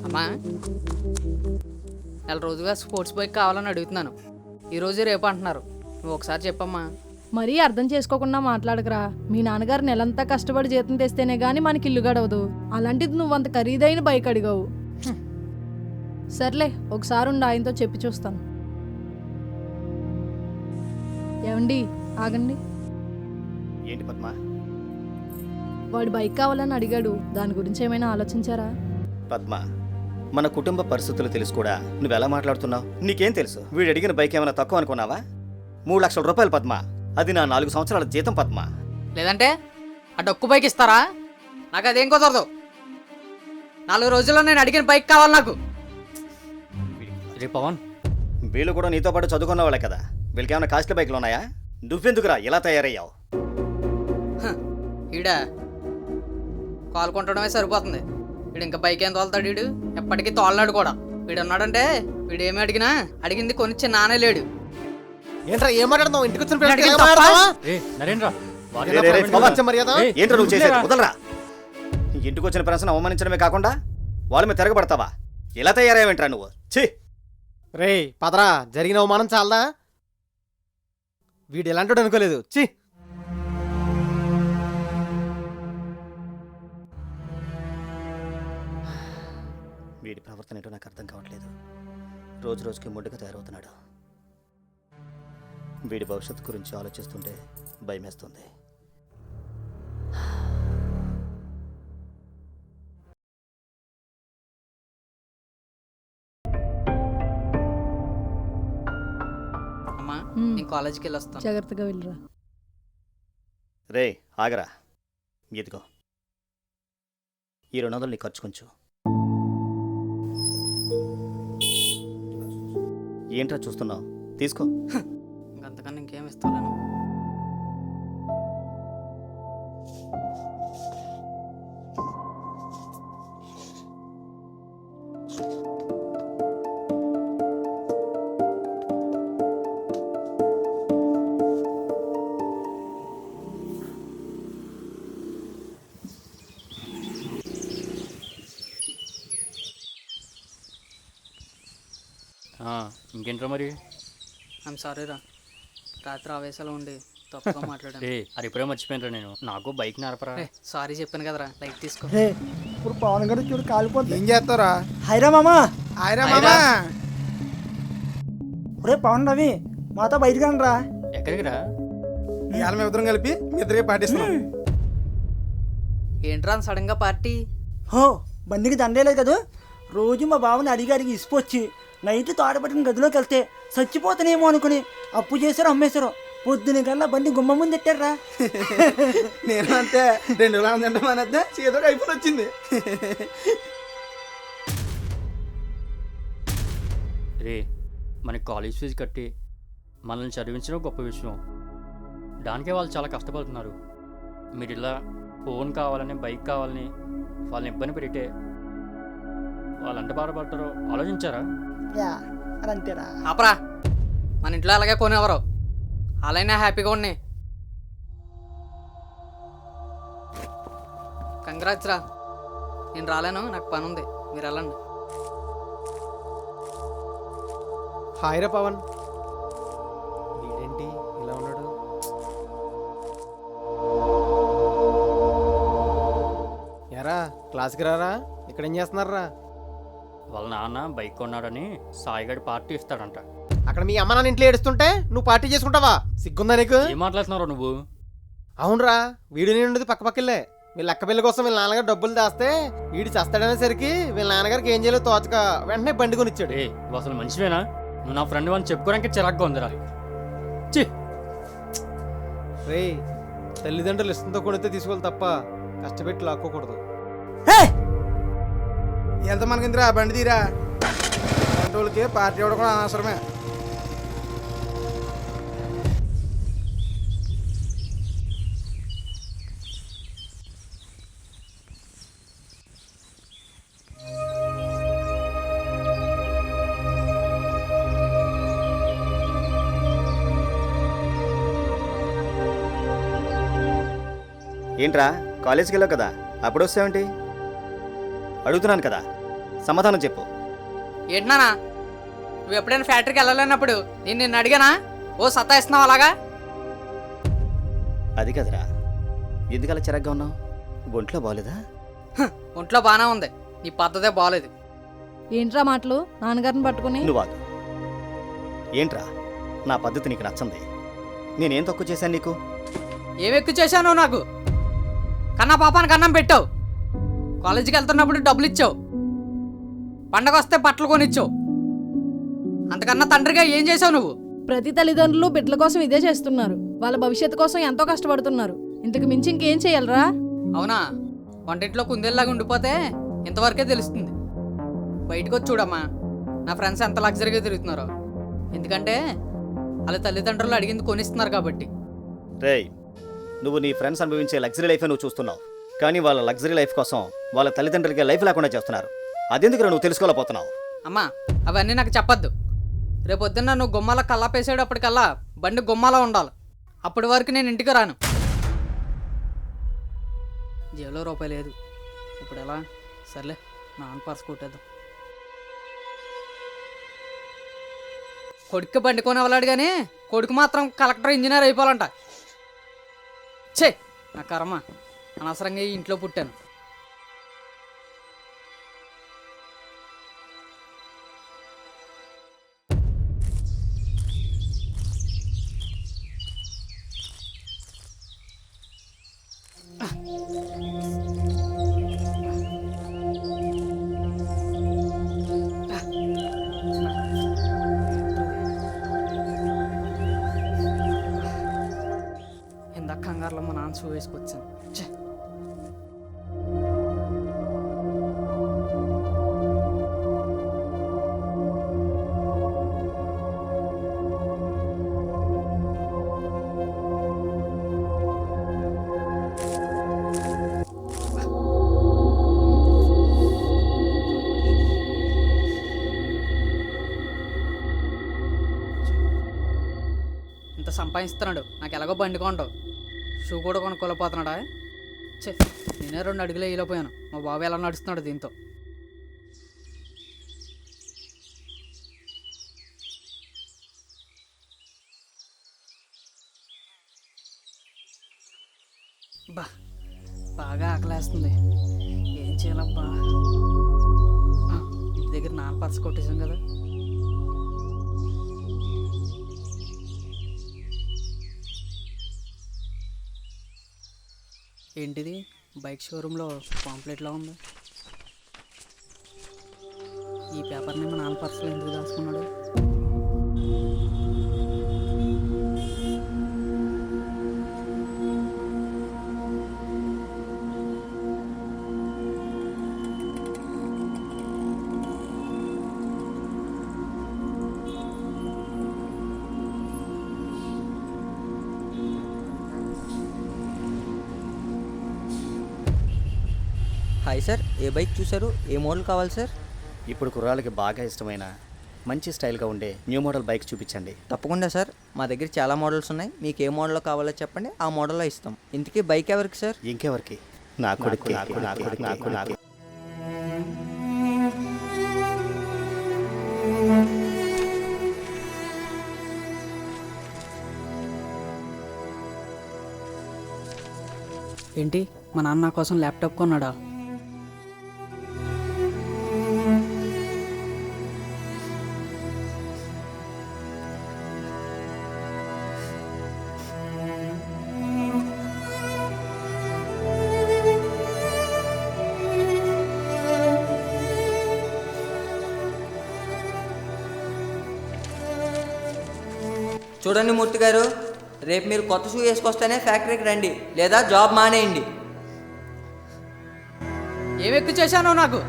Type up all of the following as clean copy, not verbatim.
అమ్మా, నెల రోజుగా స్పోర్ట్స్ బైక్ కావాలని అడుగుతున్నాను. ఈరోజు రేపు అంటున్నారు. నువ్వు ఒకసారి చెప్పమ్మా. మరీ అర్థం చేసుకోకుండా మాట్లాడకరా. మీ నాన్నగారు నెలంతా కష్టపడి జీతం తెస్తేనే గాని మనకి ఇల్లు గడవదు. అలాంటిది నువ్వు అంత ఖరీదైన బైక్ అడిగావు. సర్లే, ఒకసారి ఉండి ఆయనతో చెప్పి చూస్తాను. ఏమండి, ఆగండి. ఏంటి పద్మ? వాడు బైక్ కావాలని అడిగాడు. దాని గురించి ఏమైనా ఆలోచించారా? పద్మ, మన కుటుంబ పరిస్థితులు తెలుసు కూడా నువ్వెలా మాట్లాడుతున్నావు? నీకేం తెలుసు? వీడు అడిగిన బైక్ ఏమైనా తక్కువ అనుకున్నావా? 3 లక్షల రూపాయలు పద్మ. అది నా 4 సంవత్సరాల జీతం పద్మ. లేదంటే ఆ డొక్కు బైక్ ఇస్తారా? నాకు అదేం కుదరదు. 4 రోజుల్లో నేను అడిగిన బైక్ కావాలి నాకు. రే పవన్, వీళ్ళు కూడా నీతో పాటు చదువుకున్న వాళ్ళే కదా. వీళ్ళకి ఏమైనా కాస్ట్లీ బైక్లు ఉన్నాయా? నువ్వెందుకురా ఇలా తయారయ్యావు? ఈడ కాలు కొంటడమే సరిపోతుంది. వీడు ఇంకా బైక్ ఏం తోలుతాడు? వీడు ఎప్పటికీ తోలనాడు కూడా. వీడు ఉన్నాడంటే వీడు ఏమి అడిగినా అడిగింది కొనిచ్చే నానే లేడు. ఏంట్రా ఏం మాట్లాడుతున్నావు? ఇంటికి వచ్చిన నేను అడిగిన పిల్లలకి తప్పా? రే నరేంద్ర, పవన్, మర్యాద ఏంట్రా నువ్వు చేసేది? వదలరా. ఇంటికి వచ్చిన ప్రశ్న అవమానించడమే కాకుండా వాళ్ళ మీద తిరగబడతావా? ఇలా తయారయ్యావేంట్రా నువ్వు? ఛీ! రే పదరా, జరిగిన అవమానం చాలదా? వీడు ఎలాంటి అనుకోలేదు. ఛీ! వీడి ప్రవర్తన ఏంటో నాకు అర్థం కావట్లేదు. రోజు రోజుకి ముడ్డుగా తయారవుతున్నాడు. వీడి భవిష్యత్తు గురించి ఆలోచిస్తుంటే భయమేస్తుంది. అమ్మా, హ్మ్. నేను కాలేజీకి వెళ్ళి వస్తాను. జాగ్రత్తగా వెళ్ళరా. రే ఆగరా. ఇదిగో ఈ 200 నీ ఖర్చు కొంచెం. ఏంట్రా చూస్తున్నావు? తీసుకో. అంతకన్నా ఇంకేం ఇస్తాను. ఇంకేంట్రా మరి? ఐమ్ సారీ రా, రాత్రి ఆవేశాలు ఉండి తప్పుగా మాట్లాడాను. రే అది ఇప్పుడే మర్చిపోయినరా. నేను నాకు బైక్ నడపరా. సారీ చెప్పాను కదరా, లైక్ తీసుకో. ఇప్పుడు పవన్ గారు చూడు కాలిపోతుంది. ఏం చేస్తారా? హైరా మామా. ఆయరా మామా. ఒరే పవన్ రవి, మాతో బయటకు రండిరా. ఎక్కడికి రా? ఇవాళ మేము ఇద్దరం కలిపి మీ ఇద్దరే పాటిస్తున్నాం. ఏంట్రా సడన్ గా పార్టీ? హో, బండికి దండేలేదు కదా. రోజు మా బావని అడిగి అడిగి ఇసుకొచ్చి నైట్ తోటపట్టిన గదిలోకి వెళ్తే చచ్చిపోతానేమో అనుకుని అప్పు చేశారు, అమ్మేశారు. పొద్దున కల్లా బండి గుమ్మ ముందు ఎట్టారా. నేను అంతే 2 రోజులు తింటామనేద్దా చేదోడు అయిపోయి వచ్చింది. రే మనకి కాలేజ్ ఫీజు కట్టి మనల్ని చదివించడం గొప్ప విషయం. దానికే వాళ్ళు చాలా కష్టపడుతున్నారు. మీరు ఇలా ఫోన్ కావాలని, బైక్ కావాలని వాళ్ళని ఇబ్బంది పెడితే వాళ్ళు ఎంత బాధపడతారో ఆలోచించారా? యా, అది అంతేరా. ఆపరా, మన ఇంట్లో అలాగే కొనేవారు. అలానే హ్యాపీగా ఉన్నాయి. కంగ్రాట్స్ రా. నేను రాలేను, నాకు పని ఉంది. మీరు వెళ్ళండి. హాయ్ రా పవన్. వీడేంటి ఇలా ఉన్నాడు? ఎరా క్లాస్కి రారా? ఇక్కడ ఏం చేస్తున్నారా? వాళ్ళ నాన్న బైక్ కొన్నాడని సాయిగడి పార్టీ ఇస్తాడంట. అక్కడ మీ అమ్మ నాన్న ఇంట్లో ఏడుస్తుంటే నువ్వు పార్టీ చేసుకుంటావా? సిగ్గుందా నీకు? ఏం మాట్లాడుతున్నావు నువ్వు? అవునరా, వీడి ఉండేది పక్క పక్కలే. వీళ్ళ అక్క పిల్ల కోసం వీళ్ళ నాన్నగారు డబ్బులు దాస్తే వీడి చస్తాడనేసరికి వీళ్ళ నాన్నగారికి ఏం చేయాలో తోచక వెంటనే బండి కొనిచ్చాడు. ఏ నువ్వు అసలు మనిషివేనా? నువ్వు నా ఫ్రెండ్ అని చెప్పుకోవడానికి చిరాగ్గా ఉంది రా. రే, తల్లిదండ్రులు ఇష్టంతో కొనితే తీసుకోవాలి తప్ప కష్టపెట్టి లాక్కోకూడదు. ఎంత మనకిందిరా బండి తీరా. వాళ్ళకి పార్టీ ఇవ్వడం కూడా అనవసరమే. ఏంట్రా కాలేజీకి వెళ్ళావు కదా, అప్పుడు వస్తావేంటి? అడుగుతున్నాను కదా, సమాధానం చెప్పు. ఏంటన్నా నువ్వు ఎప్పుడైనా ఫ్యాక్టరీకి వెళ్ళలేనప్పుడు నేను నిన్ను అడిగానా? ఓ సతాయిస్తున్నావు అలాగా? అది కదరా, ఎందుకలా చిరగ్గా ఉన్నావు? ఒంట్లో బాగోలేదా? ఒంట్లో బాగానే ఉంది, నీ పద్ధతే బాగలేదు. ఏంట్రా మాటలు నాన్నగారిని పట్టుకుని? నువ్వు ఆగు. ఏంట్రా నా పద్ధతి నీకు నచ్చంది? నేనేం తక్కువ చేశాను నీకు? ఏమెక్కు చేశావు నాకు? కన్నా పాపానికి అన్నం పెట్టావు, కాలేజీకి వెళ్తున్నప్పుడు డబ్బులు ఇచ్చావు, పండగ వస్తే బట్టలు కొనిచ్చావు. అంతకన్నా తండ్రిగా ఏం చేసావు నువ్వు? ప్రతి తల్లిదండ్రులు బిడ్డల కోసం ఇదే చేస్తున్నారు. వాళ్ళ భవిష్యత్తు కోసం ఎంతో కష్టపడుతున్నారు. ఇంతకు మించి ఇంకేం చేయాలరా? అవునా? వంటింట్లో కుందేల్లాగా ఉండిపోతే ఇంతవరకే తెలుస్తుంది. బయటకు వచ్చి చూడమ్మా, నా ఫ్రెండ్స్ ఎంత లగ్జరీగా తిరుగుతున్నారో. ఎందుకంటే వాళ్ళ తల్లిదండ్రులు అడిగింది కొనిస్తున్నారు కాబట్టి. రేయ్, నువ్వు నీ ఫ్రెండ్స్ అనుభవించే లగ్జరీ లైఫే నువ్వు చూస్తున్నావు, కానీ వాళ్ళ లగ్జరీ లైఫ్ కోసం వాళ్ళ తల్లిదండ్రులకి లైఫ్ లేకుండా చేస్తున్నారు. అదెందుకు నువ్వు తెలుసుకోలేకపోతున్నావు? అమ్మా అవన్నీ నాకు చెప్పొద్దు. రేపొద్దున్న నువ్వు గుమ్మాల కల్లాపేసేటప్పటికల్లా బండి గుమ్మాలో ఉండాలి. అప్పటి వరకు నేను ఇంటికి రాను. జేబులో రూపాయి లేదు, ఇప్పుడు ఎలా? సర్లే, నాన్న పర్స్ కొట్టేద్దాం. కొడుకు బండి కొనేవాళ్ళాడు కానీ కొడుకు మాత్రం కలెక్టర్ ఇంజనీర్ అయిపోవాలంట. ఛే, నా కర్మ, అనవసరంగా ఈ ఇంట్లో పుట్టాను. ఇందాక కంగారులో మా నాన్న షూ వేసుకొచ్చాను. ఛే, ఇంత సంపాదిస్తున్నాడు, నాకు ఎలాగో బండి కొంటావు, షూ కూడా కొనుక్కోలేకపోతున్నాడా? చే, నేనే 2 అడుగులు వేయలేకపోయాను. మా బాబు ఎలా నడుస్తున్నాడు దీంతో. బా, బాగా ఆకలేస్తుంది, ఏం చేయాలబ్బా? ఇంటి దగ్గర నాన్న పర్స్ కొట్టేసాం కదా. ఏంటిది బైక్ షోరూంలో పాంప్లెట్లా ఉంది? ఈ పేపర్ని మా నాన్న పర్సులో ఎందుకు దాచుకున్నాడు? హాయ్ సార్, ఏ బైక్ చూసారు? ఏ మోడల్ కావాలి సార్? ఇప్పుడు కుర్రాళ్ళకి బాగా ఇష్టమైన మంచి స్టైల్గా ఉండే న్యూ మోడల్ బైక్ చూపించండి. తప్పకుండా సార్, మా దగ్గర చాలా మోడల్స్ ఉన్నాయి. మీకు ఏ మోడల్లో కావాలో చెప్పండి, ఆ మోడల్లో ఇస్తాం. ఇంతకీ బైక్ ఎవరికి సార్? ఇంకెవరికి? నా కొడుకు. ఏంటి, మా నాన్న నా కోసం ల్యాప్టాప్ కొన్నాడా? చూడండి మూర్తి గారు, రేపు మీరు కొత్త షూ వేసుకొస్తేనే ఫ్యాక్టరీకి రండి, లేదా జాబ్ మానేయండి. ఏమెక్కు చేశాను నాకు?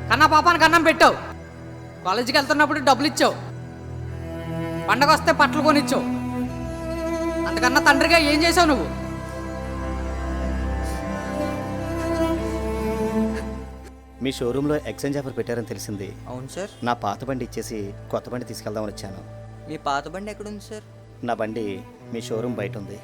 కన్నా పాపానికి అన్నం పెట్టావు, కాలేజీకి వెళ్తున్నప్పుడు డబ్బులు ఇచ్చావు, పండగ వస్తే బట్టలు కొనిచ్చావు. అంతకన్నా తండ్రిగా ఏం చేసావు నువ్వు? మీ షోరూంలో ఎక్స్చేంజ్ ఆఫర్ పెట్టారని తెలిసింది. అవును సార్. నా పాత బండి ఇచ్చేసి కొత్త బండి తీసుకెళ్దామని వచ్చాను. మీ పాత బండి ఎక్కడుంది సార్? నా బండి మీ షోరూమ్ బయట ఉంది.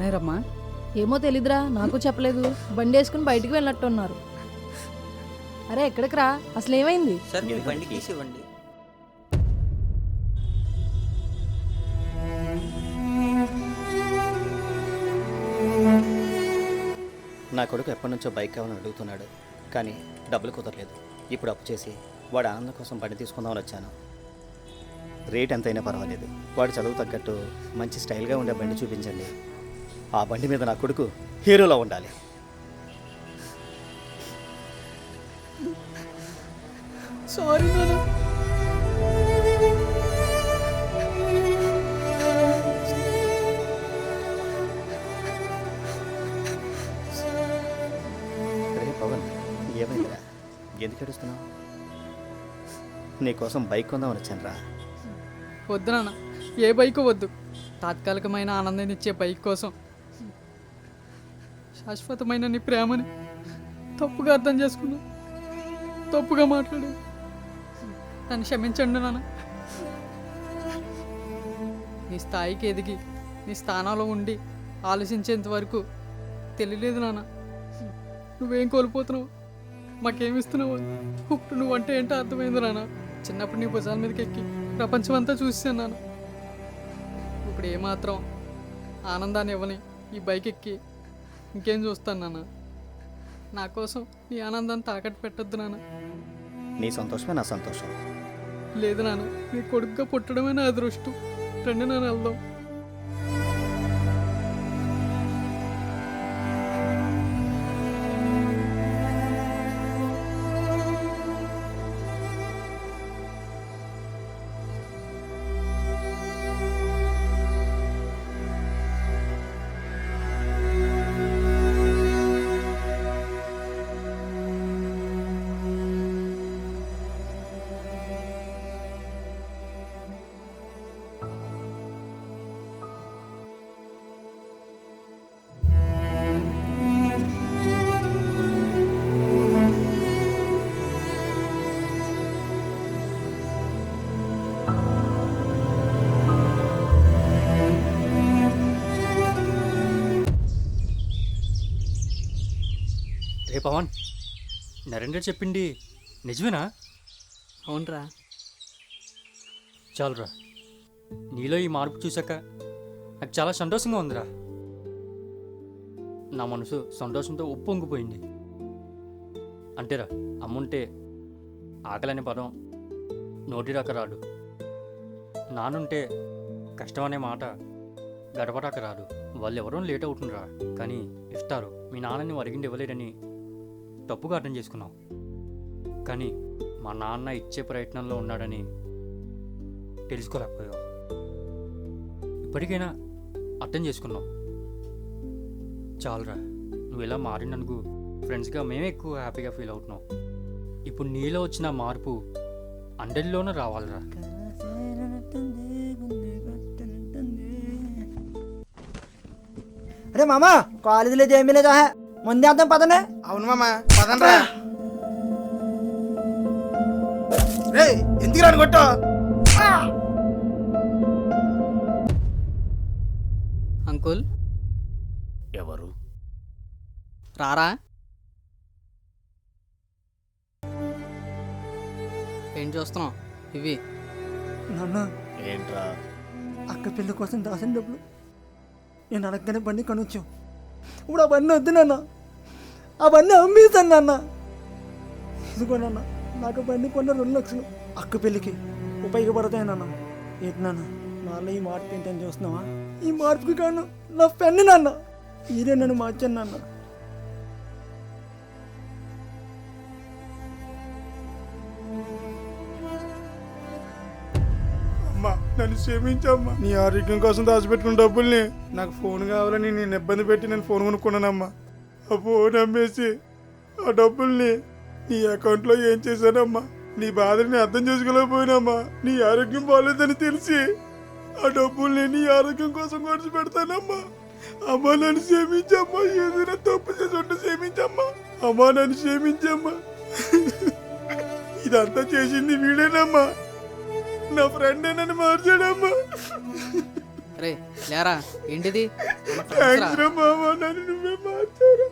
ఎవరైరమ్మా? ఏమో తెలీదురా, నాకు చెప్పలేదు. బండి వేసుకుని బయటికి వెళ్ళినట్టున్నారు. అరే ఎక్కడికి రా, అసలు ఏమైంది? సార్ మీ బండి కీస్ ఇవ్వండి. నా కొడుకు ఎప్పటి నుంచో బైక్ కావాలని అడుగుతున్నాడు, కానీ డబ్బులు కుదరలేదు. ఇప్పుడు అప్పు చేసి వాడి ఆనందం కోసం బండి తీసుకుందామని వచ్చాను. రేట్ ఎంతైనా పర్వాలేదు, వాడి చదువు తగ్గట్టు మంచి స్టైల్గా ఉండే బండి చూపించండి. ఆ బండి మీద నా కొడుకు హీరోలో ఉండాలి. సారీ నాన్న. రే పవన్, ఏమైందిరా? ఎందుకు ఏడుస్తున్నావు? నీకోసం బైక్ కొందామని వచ్చాను రా. వద్దు నాన్న, ఏ బైక్ వద్దు. తాత్కాలికమైన ఆనందాన్ని ఇచ్చే బైక్ కోసం శాశ్వతమైన నీ ప్రేమని తప్పుగా అర్థం చేసుకున్నా, తప్పుగా మాట్లాడు. నన్ను క్షమించండి నాన్న. నీ స్థాయికి ఎదిగి నీ స్థానంలో ఉండి ఆలోచించేంత వరకు తెలియలేదు నాన్న. నువ్వేం కోల్పోతున్నావు, మాకేమిస్తున్నావు. ఇప్పుడు నువ్వంటే ఏంటో అర్థమైంది నాన్న. చిన్నప్పుడు నీ భుజాల మీదకి ఎక్కి ప్రపంచం అంతా చూసాను నాన్న. ఇప్పుడు ఏమాత్రం ఆనందాన్ని ఇవ్వని ఈ బైక్ ఎక్కి ఇంకేం చూస్తాను నాన్న. నా కోసం నీ ఆనందాన్ని తాకట్టు పెట్టద్దు నాన్న. నీ సంతోషమే నా సంతోషం. లేదు నాన్న, నీ కొడుకుగా పుట్టడమే నా అదృష్టం. రండి నాన్న వెళ్దాం. రే పవన్, నరేంద్ర చెప్పింది నిజమేనా? అవునరా. చాలురా, నీలో ఈ మార్పు చూశాక నాకు చాలా సంతోషంగా ఉందిరా. నా మనసు సంతోషంతో ఉప్పొంగిపోయింది. అంటేరా, అమ్ముంటే ఆకలనే పదం నోటి రాక రాదు, నానుంటే కష్టం అనే మాట గడపరాక రాదు. వాళ్ళు ఎవరో లేట్ అవుతుండ్రా, కానీ ఇస్తారు. మీ నాన్నని అడిగింది ఇవ్వలేడని తప్పుగా అర్థం చేసుకున్నావు, కానీ మా నాన్న ఇచ్చే ప్రయత్నంలో ఉన్నాడని తెలుసుకోలేకపోయావు. ఇప్పటికైనా అర్థం చేసుకున్నావు. చాలురా, నువ్వు ఇలా మారినందుకు ఫ్రెండ్స్గా మేమే ఎక్కువ హ్యాపీగా ఫీల్ అవుతున్నావు. ఇప్పుడు నీలో వచ్చిన మార్పు అందరిలోనూ రావాలిరా. అరే మామ, కాలేజీ లేదు ఏమీ లేదా, ముందే అర్థం పదనే. అవును మామ, పదండ్రా. రే ఎందుకు రాని కొట్టు? అంకుల్ ఎవరు? రారా. ఏం చూస్తున్నావు? ఇవి నాన్న, ఏంట్రా? అక్క పెళ్లి కోసం దాసిన డబ్బులు నేను అడగగానే బండి కొనొచ్చావు. ఇప్పుడు ఆ బండి వద్దు నాన్న, ఆ బండి అమ్మేశాను నాన్న. ఇదిగో నాన్న, నాకు బండి కొన్న 2 లక్షలు అక్క పెళ్ళికి ఉపయోగపడతాయి నాన్న. ఏంటి నాన్న, నాన్న ఈ మార్పు ఏంటని చూస్తున్నావా? ఈ మార్పుకి కాను నా పెన్ను నాన్న. మీరే నన్ను మార్చాను నాన్న. అమ్మా, నన్ను క్షమించమ్మా. నీ ఆరోగ్యం కోసం దాచిపెట్టుకున్న డబ్బుల్ని నాకు ఫోన్ కావాలని నేను ఇబ్బంది పెట్టి నేను ఫోన్ కొనుక్కున్నానమ్మా. ఆ ఫోన్ అమ్మేసి ఆ డబ్బుల్ని నీ అకౌంట్లో ఏం చేశానమ్మా? నీ బాధని అర్థం చేసుకోలేకపోయినామ్మా. నీ ఆరోగ్యం బాగాలేదని తెలిసి ఆ డబ్బుల్ని నీ ఆరోగ్యం కోసం ఖర్చు పెడతానమ్మా. అమ్మా, నన్ను క్షమించమ్మా. ఏదైనా తప్పు చేసి ఉంటే క్షమించమ్మా. అమ్మా, నన్ను క్షమించమ్మా. ఇదంతా చేసింది వీడేనమ్మా. నా ఫ్రెండ్ నన్ను మార్చాడమ్మా. రే లేరా, ఏంటిది? ఫ్రెండ్స్ రా. థ్యాంక్స్ రా మామ, నన్ను నువ్వే మార్చారా.